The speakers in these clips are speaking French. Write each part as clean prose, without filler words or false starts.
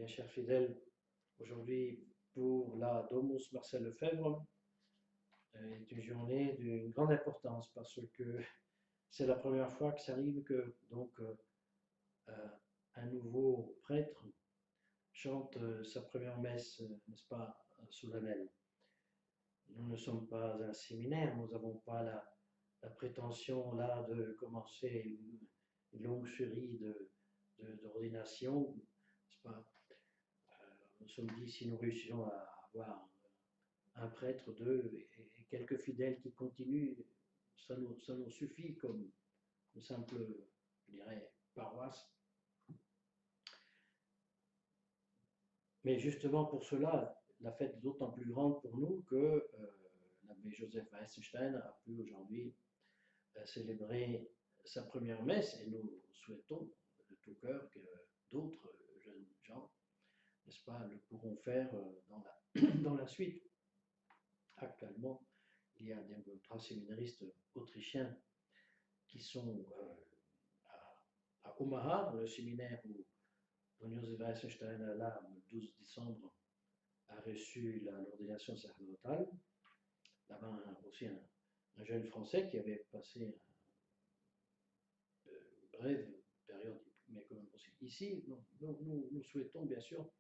Bien chers fidèles, aujourd'hui pour la Domus Marcel Lefebvre est une journée d'une grande importance parce que c'est la première fois que ça arrive que un nouveau prêtre chante sa première messe, n'est-ce pas, solennelle. Nous ne sommes pas un séminaire, nous n'avons pas la prétention là de commencer une longue série d'ordinations, n'est-ce pas? Nous sommes dit, si nous réussissons à avoir un prêtre, deux et quelques fidèles qui continuent, ça nous suffit comme une simple, je dirais, paroisse. Mais justement pour cela, la fête est d'autant plus grande pour nous que l'abbé Joseph Weissenstein a pu aujourd'hui célébrer sa première messe et nous souhaitons de tout cœur que d'autres jeunes gens, n'est-ce pas, le pourront faire dans la suite. Actuellement, il y a des trois séminaristes autrichiens qui sont à Omaha, dans le séminaire où Don Joseph Weissenstein, là, le 12 décembre, a reçu l'ordination sacerdotale. Là-bas, aussi un jeune Français qui avait passé une brève période, mais quand même aussi ici. Nous souhaitons bien sûr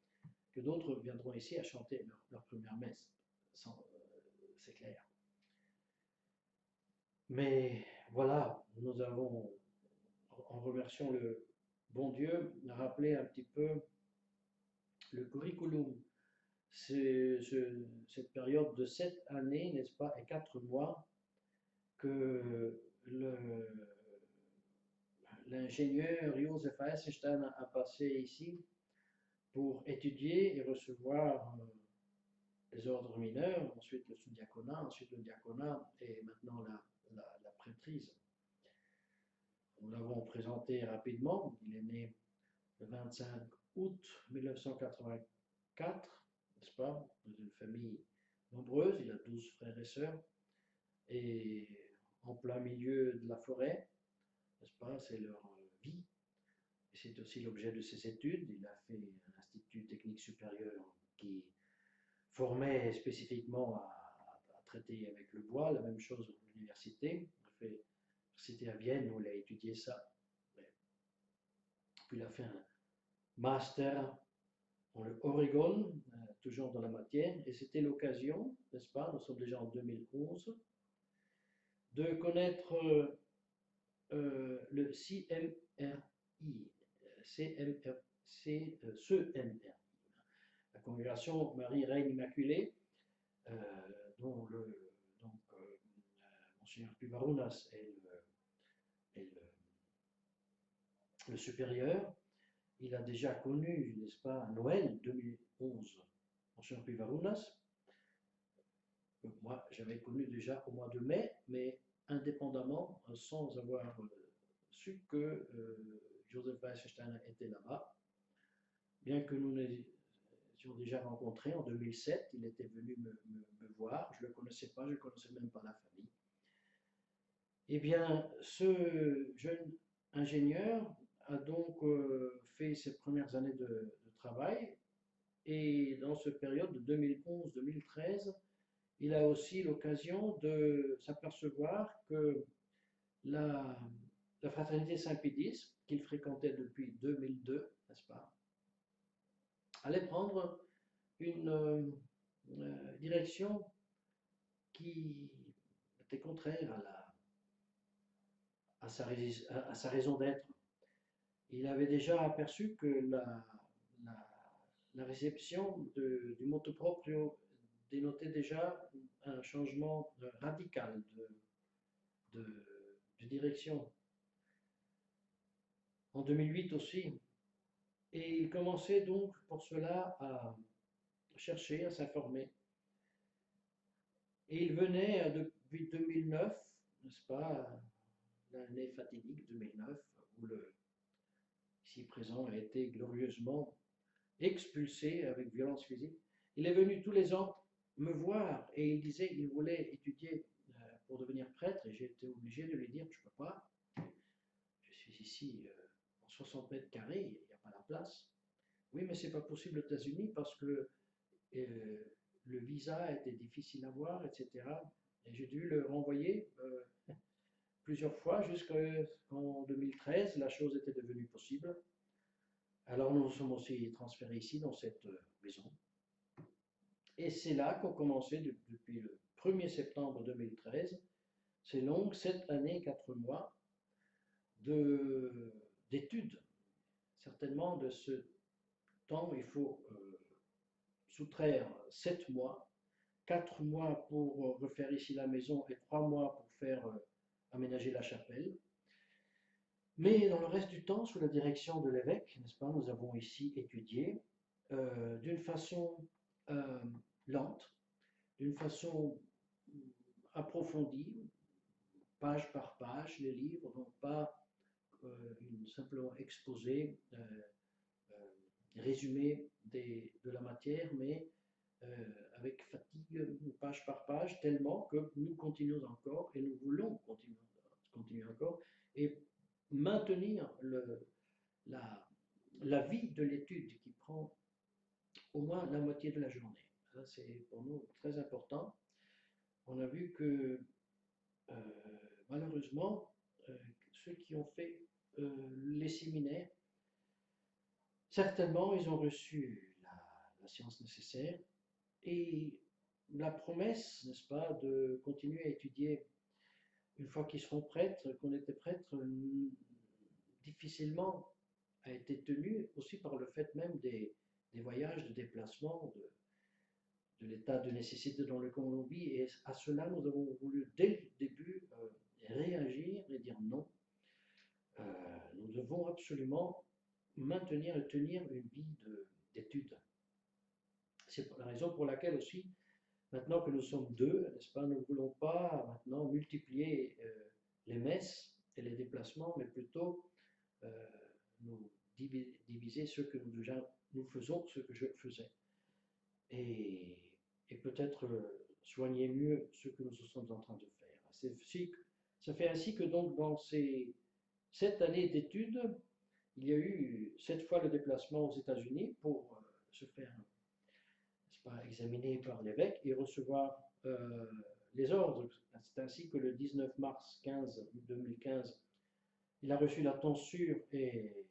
que d'autres viendront ici à chanter leur première messe. C'est clair. Mais voilà, nous avons, en remerciant le bon Dieu, rappelé un petit peu le curriculum. Cette période de 7 années, n'est-ce pas, et 4 mois que l'ingénieur Joseph Weissenstein a passé ici pour étudier et recevoir les ordres mineurs, ensuite le sous-diaconat, ensuite le diaconat et maintenant la prêtrise. Nous l'avons présenté rapidement. Il est né le 25 août 1984, n'est-ce pas, dans une famille nombreuse. Il a 12 frères et sœurs. Et en plein milieu de la forêt, n'est-ce pas, c'est leur vie. Et c'est aussi l'objet de ses études. Il a fait un institut technique supérieur qui formait spécifiquement à traiter avec le bois, la même chose à l'université. Il a fait l'université à Vienne où il a étudié ça. Puis il a fait un master dans le Oregon, toujours dans la matière, et c'était l'occasion, n'est-ce pas, nous sommes déjà en 2011, de connaître le CMRI, la congrégation Marie-Reine Immaculée, dont Monseigneur Pivarunas est le supérieur. Il a déjà connu, n'est-ce pas, Noël 2011, Monseigneur Pivarunas. Moi, j'avais connu déjà au mois de mai, mais indépendamment, sans avoir su que Joseph Weissenstein était là-bas. Bien que nous nous étions déjà rencontrés en 2007, il était venu me voir, je ne le connaissais pas, je ne connaissais même pas la famille. Eh bien, ce jeune ingénieur a donc fait ses premières années de travail, et dans cette période de 2011-2013, il a aussi l'occasion de s'apercevoir que la fraternité Saint-Pédis, qu'il fréquentait depuis 2002, n'est-ce pas, allait prendre une direction qui était contraire à sa raison d'être. Il avait déjà aperçu que la réception du motu proprio dénotait déjà un changement radical de direction. En 2008 aussi. Et il commençait donc pour cela à chercher, à s'informer. Et il venait depuis 2009, n'est-ce pas, l'année fatidique 2009, où le ici présent a été glorieusement expulsé avec violence physique. Il est venu tous les ans me voir et il disait qu'il voulait étudier pour devenir prêtre et j'ai été obligé de lui dire je ne peux pas, je suis ici en 60 mètres carrés, il n'y a pas la place. Oui, mais c'est pas possible aux États-Unis parce que le visa était difficile à avoir, etc. Et j'ai dû le renvoyer plusieurs fois jusqu'en 2013. La chose était devenue possible. Alors nous nous sommes aussi transférés ici dans cette maison. Et c'est là qu'ont commencé, depuis le 1er septembre 2013, ces longues 7 années, 4 mois d'études. Certainement, de ce temps, il faut soustraire 7 mois, 4 mois pour refaire ici la maison et 3 mois pour faire aménager la chapelle. Mais dans le reste du temps, sous la direction de l'évêque, n'est-ce pas, nous avons ici étudié d'une façon euh, lente, d'une façon approfondie, page par page, les livres, donc pas simplement exposé, résumé de la matière, mais avec fatigue, page par page, tellement que nous continuons encore et nous voulons continuer encore et maintenir la vie de l'étude qui prend au moins la moitié de la journée. Ça, c'est pour nous très important. On a vu que euh, malheureusement, ceux qui ont fait les séminaires, certainement, ils ont reçu la science nécessaire et la promesse, n'est-ce pas, de continuer à étudier une fois qu'ils seront prêtres, qu'on était prêtres, difficilement a été tenue aussi par le fait même des voyages, de déplacement, de l'état de nécessité dans lequel on vit. Et à cela, nous avons voulu dès le début réagir et dire non. Nous devons absolument maintenir et tenir une vie d'études. C'est la raison pour laquelle aussi, maintenant que nous sommes deux, n'est-ce pas, nous ne voulons pas maintenant multiplier les messes et les déplacements, mais plutôt nous diviser ce que nous faisons, ce que je faisais. Et, et peut-être soigner mieux ce que nous sommes en train de faire. Ça fait ainsi que donc dans ces 7 années d'études, il y a eu 7 fois le déplacement aux États-Unis pour se faire pas, examiner par l'évêque et recevoir les ordres. C'est ainsi que le 19 mars 2015, il a reçu la tonsure et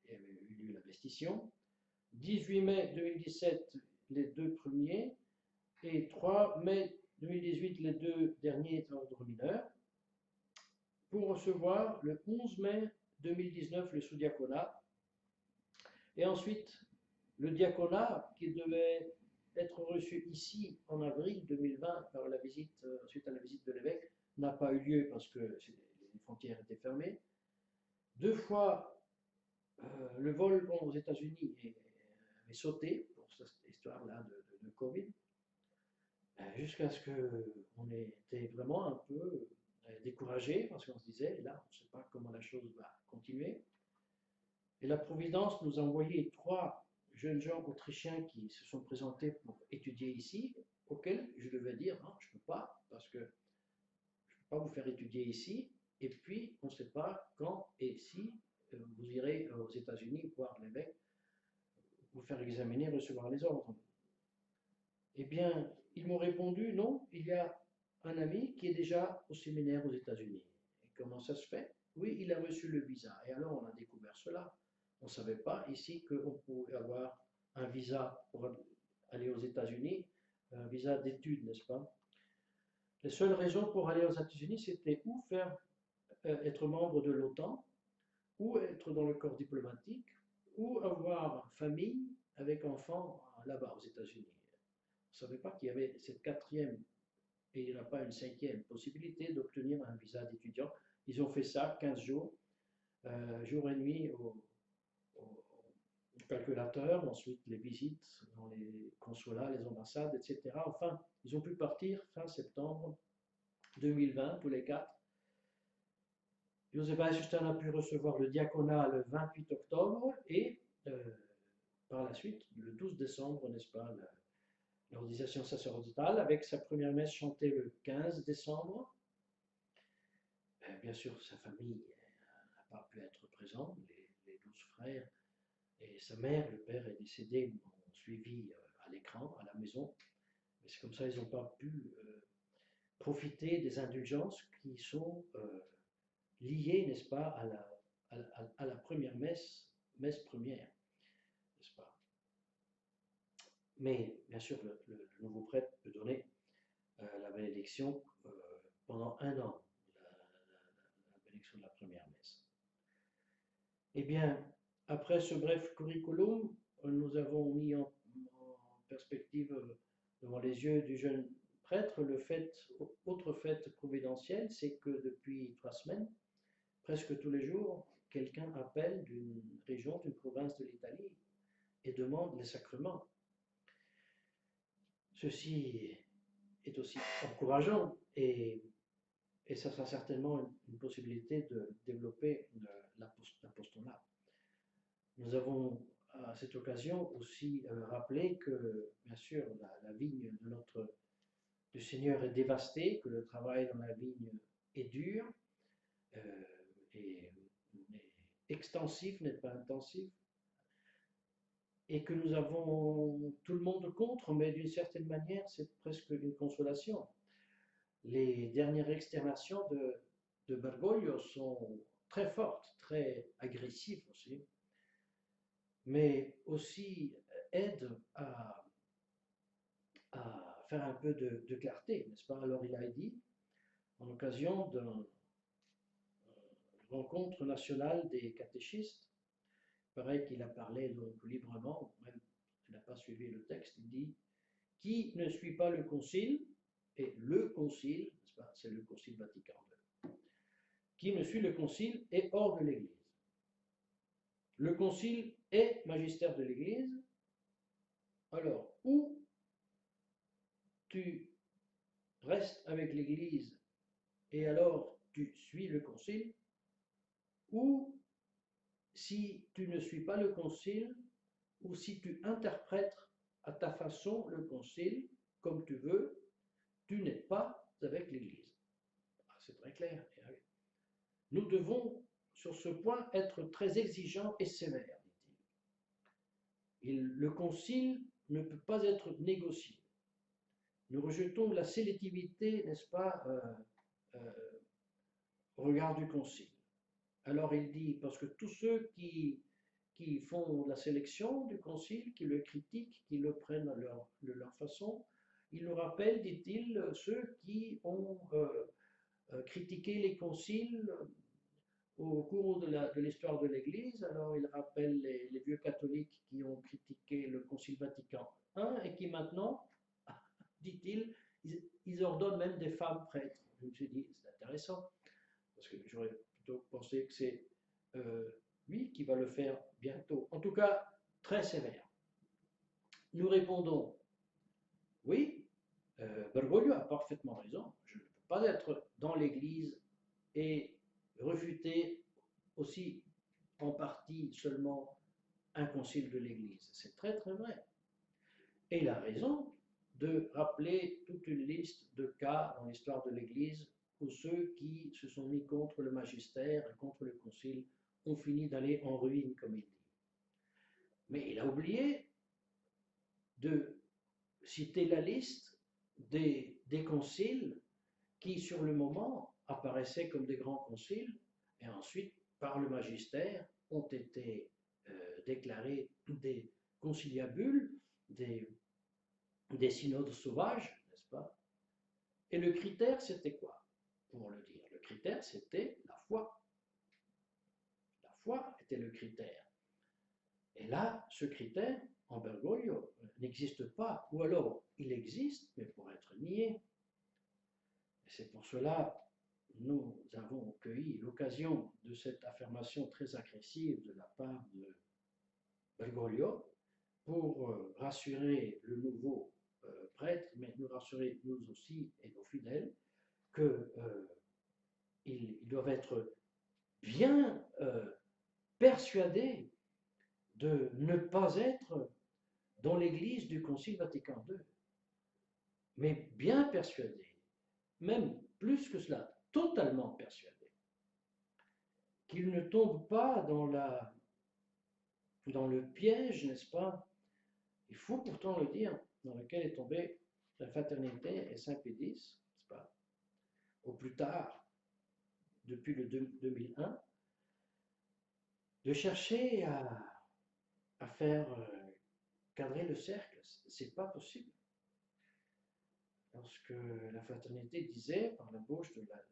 il y a eu la vestition. 18 mai 2017, les deux premiers, et 3 mai 2018, les deux derniers ordres mineurs, pour recevoir le 11 mai 2019 le sous-diaconat, et ensuite le diaconat qui devait être reçu ici en avril 2020 par la visite, suite à la visite de l'évêque, n'a pas eu lieu parce que les frontières étaient fermées. 2 fois, le vol aux États-Unis avait sauté pour cette histoire-là de Covid, jusqu'à ce qu'on était vraiment un peu découragé parce qu'on se disait, là, on ne sait pas comment la chose va continuer. Et la Providence nous a envoyé 3 jeunes gens autrichiens qui se sont présentés pour étudier ici, auxquels je devais dire, non, je ne peux pas, parce que je ne peux pas vous faire étudier ici, et puis on ne sait pas quand et si vous irez aux États-Unis voir l'évêque, vous faire examiner, recevoir les ordres. Eh bien, ils m'ont répondu, non, il y a un ami qui est déjà au séminaire aux États-Unis. Et comment ça se fait? Oui, il a reçu le visa. Et alors, on a découvert cela. On ne savait pas ici qu'on pouvait avoir un visa pour aller aux États-Unis, un visa d'études, n'est-ce pas? Les seules raisons pour aller aux États-Unis, c'était ou être membre de l'OTAN, ou être dans le corps diplomatique, ou avoir famille avec enfants là-bas aux États-Unis. On ne savait pas qu'il y avait cette 4e et il n'y en a pas une 5e possibilité d'obtenir un visa d'étudiant. Ils ont fait ça 15 jours, jour et nuit au calculateur, ensuite les visites dans les consulats, les ambassades, etc. Enfin, ils ont pu partir fin septembre 2020, tous les 4. Joseph Eisenstein a pu recevoir le diaconat le 28 octobre et par la suite, le 12 décembre, n'est-ce pas, l'ordination sacerdotale, avec sa première messe chantée le 15 décembre. Bien sûr, sa famille n'a pas pu être présente, les 12 frères Et sa mère, le père est décédé, ils m'ont suivi à l'écran, à la maison. Mais c'est comme ça, ils n'ont pas pu profiter des indulgences qui sont liées, n'est-ce pas, à la première messe première, n'est-ce pas? Mais bien sûr, le nouveau prêtre peut donner la bénédiction pendant un an, la bénédiction de la première messe. Eh bien, après ce bref curriculum, nous avons mis en perspective devant les yeux du jeune prêtre autre fait providentiel, c'est que depuis 3 semaines, presque tous les jours, quelqu'un appelle d'une région, d'une province de l'Italie et demande les sacrements. Ceci est aussi encourageant et ça sera certainement une possibilité de développer l'apostolat. Nous avons à cette occasion aussi rappelé que, bien sûr, la vigne du Seigneur est dévastée, que le travail dans la vigne est dur, et extensif, n'est pas intensif, et que nous avons tout le monde contre, mais d'une certaine manière, c'est presque une consolation. Les dernières exterminations de Bergoglio sont très fortes, très agressives aussi, mais aussi aident à faire un peu de clarté, n'est-ce pas? Alors il a dit, en occasion d'une rencontre nationale des catéchistes, pareil qu'il a parlé donc librement, même il n'a pas suivi le texte, il dit « Qui ne suit pas le concile ?» et le concile, n'est-ce pas? C'est le concile Vatican II. Qui ne suit le concile est hors de l'Église. Le concile est magistère de l'Église. Alors, ou tu restes avec l'Église et alors tu suis le concile, ou si tu ne suis pas le concile, ou si tu interprètes à ta façon le concile comme tu veux, tu n'es pas avec l'Église. Ah, c'est très clair. Nous devons, sur ce point, être très exigeants et sévères, dit-il. Le concile ne peut pas être négocié. Nous rejetons la sélectivité, n'est-ce pas, au regard du concile. Alors il dit, parce que tous ceux qui font la sélection du concile, qui le critiquent, qui le prennent de leur façon, il nous rappelle, dit-il, ceux qui ont critiqué les conciles au cours de l'histoire de l'Église. Alors il rappelle les vieux catholiques qui ont critiqué le concile Vatican I et qui maintenant, dit-il, ils ordonnent même des femmes prêtres. Je me suis dit, c'est intéressant, parce que j'aurais plutôt pensé que c'est lui qui va le faire bientôt. En tout cas, très sévère. Nous répondons, oui, Bergoglio a parfaitement raison. Je ne peux pas être dans l'Église et refuter aussi en partie seulement un concile de l'Église. C'est très très vrai. Et il a raison de rappeler toute une liste de cas dans l'histoire de l'Église où ceux qui se sont mis contre le magistère et contre le concile ont fini d'aller en ruine, comme il dit. Mais il a oublié de citer la liste des conciles qui, sur le moment, apparaissaient comme des grands conciles et ensuite, par le magistère, ont été déclarés des conciliabules, des synodes sauvages, n'est-ce pas? Et le critère, c'était quoi, pour le dire? Le critère, c'était la foi. La foi était le critère. Et là, ce critère, en Bergoglio, n'existe pas, ou alors il existe, mais pour être nié. Et c'est pour cela nous avons cueilli l'occasion de cette affirmation très agressive de la part de Bergoglio pour rassurer le nouveau prêtre, mais nous rassurer nous aussi et nos fidèles qu'ils doivent être bien persuadés de ne pas être dans l'Église du Concile Vatican II, mais bien persuadés, même plus que cela, totalement persuadés, qu'ils ne tombent pas dans la dans le piège, n'est-ce pas, il faut pourtant le dire, dans lequel est tombée la fraternité et Saint-Pédis, n'est-ce pas, au plus tard, depuis le 2001, de chercher à faire cadrer le cercle. C'est pas possible. Lorsque la fraternité disait, par la bouche de la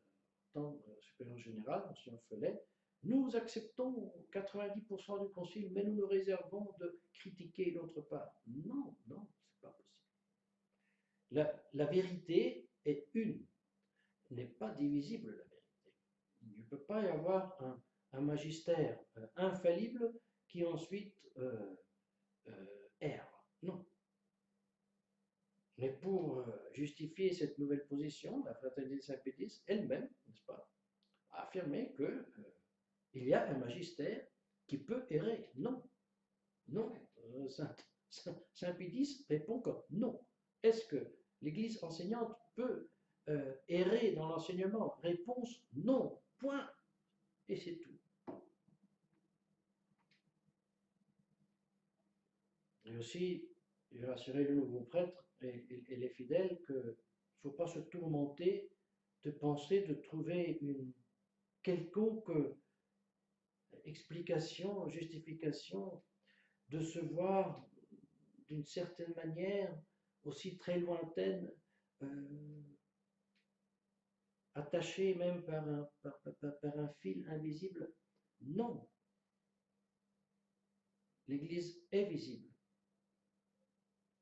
supérieur général, M. Felet, nous acceptons 90% du concile, mais nous nous réservons de critiquer l'autre part. Non, non, c'est pas possible. La vérité est une, n'est pas divisible la vérité. Il ne peut pas y avoir un magistère infaillible qui ensuite erre. Non. Mais pour justifier cette nouvelle position, la fraternité de Saint-Pédis elle-même, n'est-ce pas, a affirmé que il y a un magistère qui peut errer. Non, non. Saint-Pédis répond que non. Est-ce que l'Église enseignante peut errer dans l'enseignement? Réponse non. Point. Et c'est tout. Et aussi, il rassurer le nouveau prêtre et les fidèles qu'il ne faut pas se tourmenter de penser de trouver une quelconque explication, justification, de se voir d'une certaine manière aussi très lointaine, attachée même par un fil invisible. Non. L'Église est visible.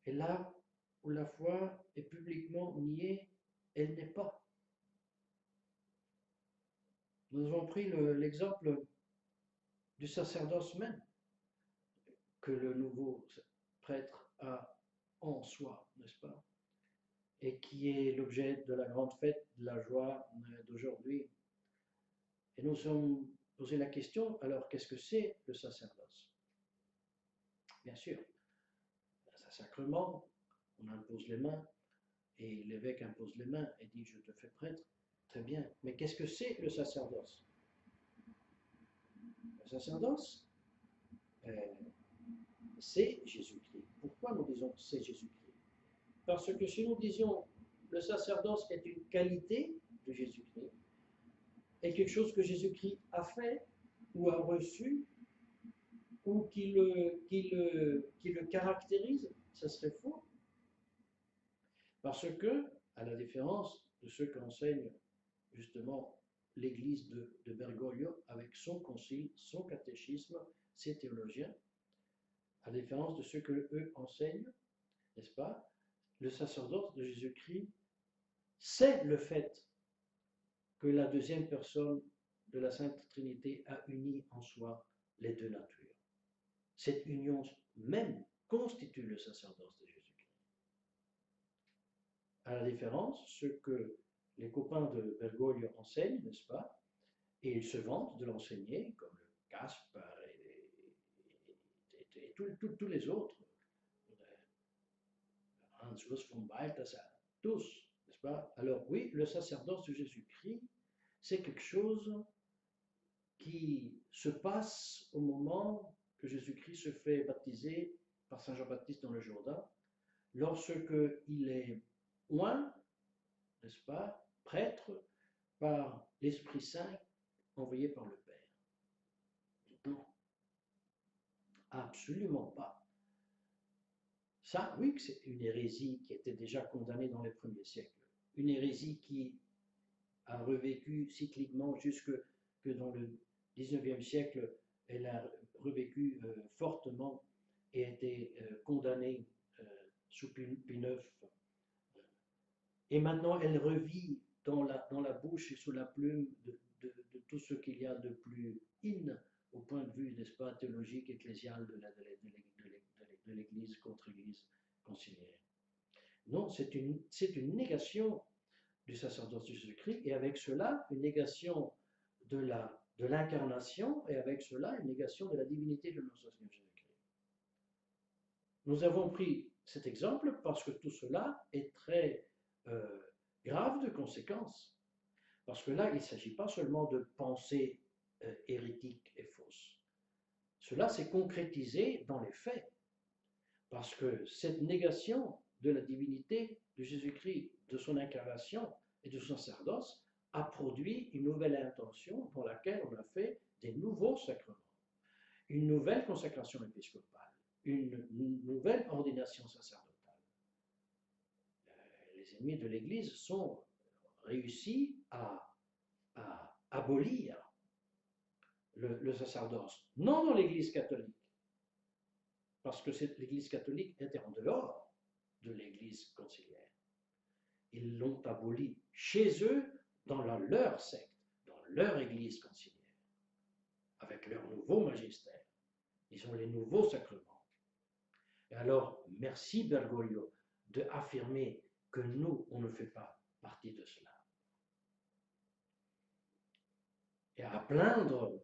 Et là où la foi est publiquement niée, elle n'est pas. Nous avons pris l'exemple du sacerdoce même que le nouveau prêtre a en soi, n'est-ce pas? Et qui est l'objet de la grande fête de la joie d'aujourd'hui. Et nous nous sommes posé la question, alors qu'est-ce que c'est le sacerdoce? Bien sûr, c'est un sacrement, on impose les mains, et l'évêque impose les mains et dit je te fais prêtre, très bien. Mais qu'est-ce que c'est le sacerdoce? Le sacerdoce, c'est Jésus-Christ. Pourquoi nous disons c'est Jésus-Christ? Parce que si nous disions le sacerdoce est une qualité de Jésus-Christ, est quelque chose que Jésus-Christ a fait ou a reçu, ou qui le caractérise, ça serait faux. Parce que, à la différence de ceux qu'enseigne justement l'Église de Bergoglio avec son concile, son catéchisme, ses théologiens, à la différence de ceux que eux enseignent, n'est-ce pas, le sacerdoce de Jésus-Christ, c'est le fait que la deuxième personne de la Sainte Trinité a uni en soi les deux natures. Cette union même constitue le sacerdoce de Jésus-Christ. À la différence, ce que les copains de Bergoglio enseignent, n'est-ce pas, et ils se vantent de l'enseigner, comme le Caspar et tous les autres, Hans Urs von Balthasar, tous, n'est-ce pas? Alors oui, le sacerdoce de Jésus-Christ, c'est quelque chose qui se passe au moment que Jésus-Christ se fait baptiser par Saint Jean-Baptiste dans le Jourdain, lorsque il est oint, n'est-ce pas, prêtre, par l'Esprit Saint envoyé par le Père. Non, absolument pas. Ça, oui, que c'est une hérésie qui était déjà condamnée dans les premiers siècles. Une hérésie qui a revécu cycliquement jusque que dans le 19e siècle, elle a revécu fortement et a été condamnée sous Pie IX. Et maintenant, elle revit dans la bouche et sous la plume de tout ce qu'il y a de plus in au point de vue, n'est-ce pas, théologique, ecclésial de l'Église contre l'Église conciliaire. Non, c'est une négation du sacerdoce de Jésus-Christ, et avec cela, une négation de l'incarnation, et avec cela, une négation de la divinité de notre Seigneur Jésus-Christ. Nous avons pris cet exemple parce que tout cela est très grave de conséquences. Parce que là, il ne s'agit pas seulement de pensées hérétiques et fausses. cela s'est concrétisé dans les faits, parce que cette négation de la divinité de Jésus-Christ, de son incarnation et de son sacerdoce, a produit une nouvelle intention dans laquelle on a fait des nouveaux sacrements, une nouvelle consacration épiscopale, une nouvelle ordination sacerdotale. Les ennemis de l'Église sont réussis à abolir le sacerdoce, non dans l'Église catholique, parce que l'Église catholique était en dehors de l'Église conciliaire. Ils l'ont aboli chez eux, dans leur secte, dans leur Église conciliaire, avec leur nouveau magistère. Ils ont les nouveaux sacrements. Et alors, merci Bergoglio de affirmer que nous, on ne fait pas partie de cela. Et à plaindre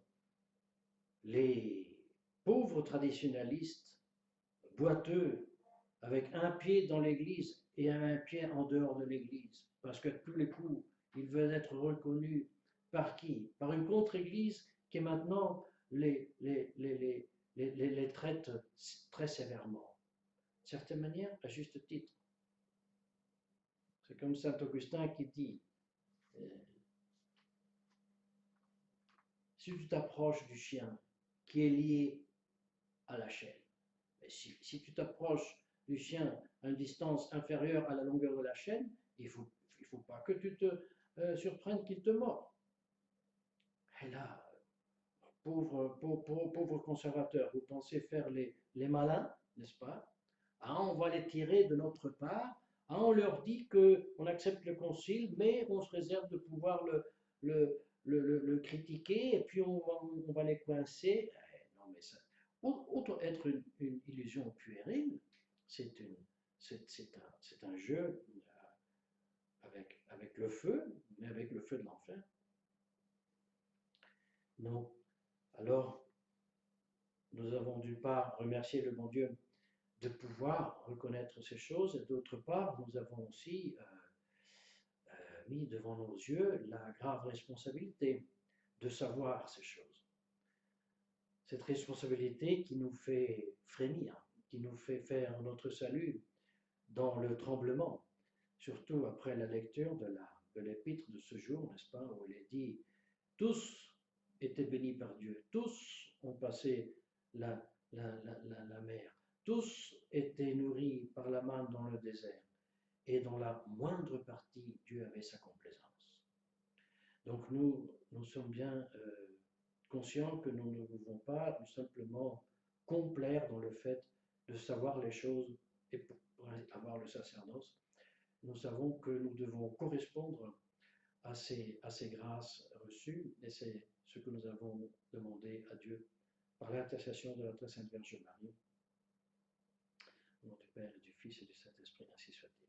les pauvres traditionalistes boiteux avec un pied dans l'église et un pied en dehors de l'église, parce que tous les coups, ils veulent être reconnus par qui? Par une contre-église qui maintenant les traite très sévèrement. De certaine manière, à juste titre. C'est comme saint Augustin qui dit si tu t'approches du chien qui est lié à la chaîne, si tu t'approches du chien à une distance inférieure à la longueur de la chaîne, il faut pas que tu te surprennes qu'il te mord. Et là, pauvres conservateurs, vous pensez faire les malins, n'est-ce pas? Ah, on va les tirer de notre part. Ah, on leur dit qu'on accepte le concile, mais on se réserve de pouvoir le critiquer, et puis on va les coincer. Non, mais ça, outre être une illusion puérile, c'est un jeu avec le feu, mais avec le feu de l'enfer. Non. Alors, nous avons d'une part remercié le bon Dieu de pouvoir reconnaître ces choses, et d'autre part, nous avons aussi mis devant nos yeux la grave responsabilité de savoir ces choses. Cette responsabilité qui nous fait frémir, qui nous fait faire notre salut dans le tremblement, surtout après la lecture de l'épître de ce jour, n'est-ce pas, où il est dit « Tous étaient bénis par Dieu, tous ont passé la mer, tous étaient nourris par la manne dans le désert, et dans la moindre partie, Dieu avait sa complaisance. » Donc nous sommes bien conscients que nous ne pouvons pas simplement complaire dans le fait de savoir les choses et pour avoir le sacerdoce. Nous savons que nous devons correspondre à ces grâces reçues, et c'est ce que nous avons demandé à Dieu par l'intercession de la très sainte Vierge Marie. Au nom du Père et du Fils et du Saint-Esprit, ainsi soit-il.